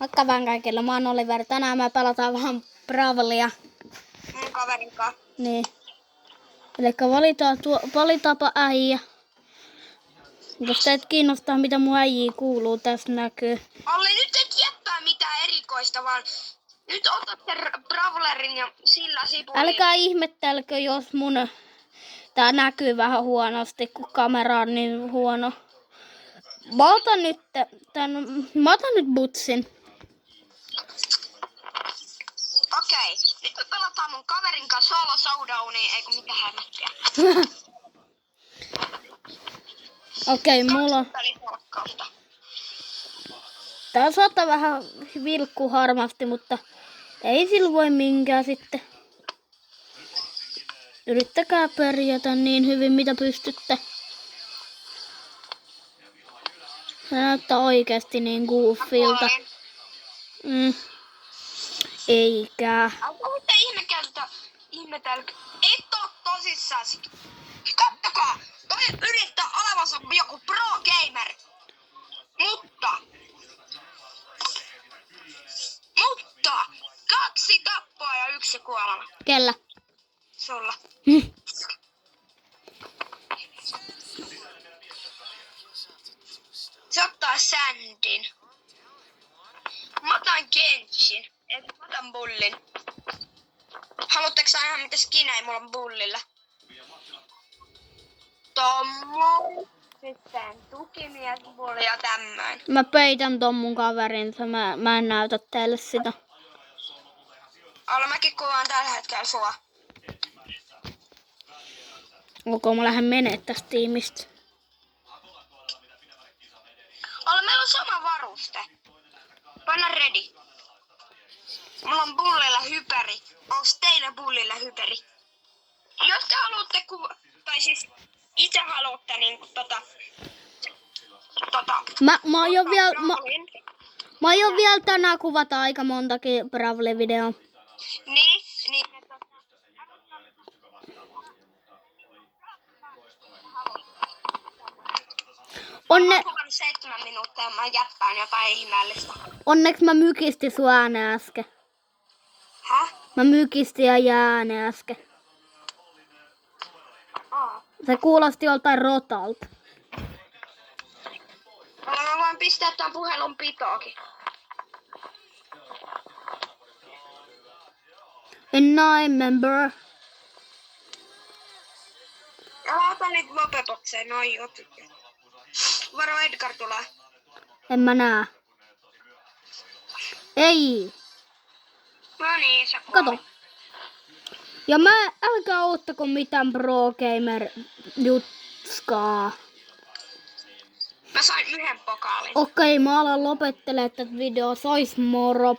Moikka vaan kaikille, mä oon Oliver. Tänään me pelataan vähän Bravlia. Mun kaverin kanssa. Niin. Elikkä valitaanpa äijä. Jos teet kiinnostaa mitä mun äijii kuuluu, tässä näkyy. Olli, nyt et jättää mitään erikoista, vaan nyt otatte Brawlerin ja sillä sipulin. Älkää ihmettelkö, jos mun tää näkyy vähän huonosti, kun kamera on niin huono. Mä otan nyt butsin. Okei, nyt me pelataan mun kaverin kanssa solo showdownia, eikö mitä hämmättiä. Okei, mulla on... Pelisalkkausta. Tää saattaa vähän vilkkuu harmasti, mutta ei sillä voi minkään sitten. Yrittäkää pärjätä niin hyvin, mitä pystytte. Se näyttää oikeesti niin goofilta. Eikä. Älkää ihmetelkö. Et oo tosissaan. Kattokaa, toi yrittää olevansa joku pro gamer. Mutta 2 tappoa ja 1 kuolema. Kellä? Sulla. Se ottaa Sandin. Mä otan Genshin. Mä otan Bullin. Haluatteko sä ihan mitä skinejä mulla on Bullilla? Tommo. Sitten tukimies, Bulli ja tämmöin. Mä peitän ton mun kaverinsa. Mä en näytä teille sitä. Olla mäkin kuvaan tällä hetkellä sua. Mä lähden menee tästä tiimistä. Olla meillä on sama varuste. Panna ready. Mulla on Bullilla hyperi. Onks teillä Bullilla hyperi? Jos te haluatte tai siis itse haluatte niinku Mä aion vielä tänään kuvata aika montakin Bravle-videoa. Niin. Mä oon kuvannut 7 minuuttia ja mä jäppään jotain ihmeellistä. Onneks mä mykistin sun äänen äsken. Häh? Mä mykistin ja äänen äsken. Se kuulosti joltain rotalta. Mä voin pistää tän puhelun pitoakin. And I remember. Älä ota niitä lopepokseja, noin jotit. Varo Edgar tulee. En mä näe. Ei. No niin, sä kuolet. Kato. Ja älkää ottako mitään pro gamer jutskaa. Mä sain 1 pokaalin. Okei, mä alan lopettelemaan tätä videoa. Sois moro.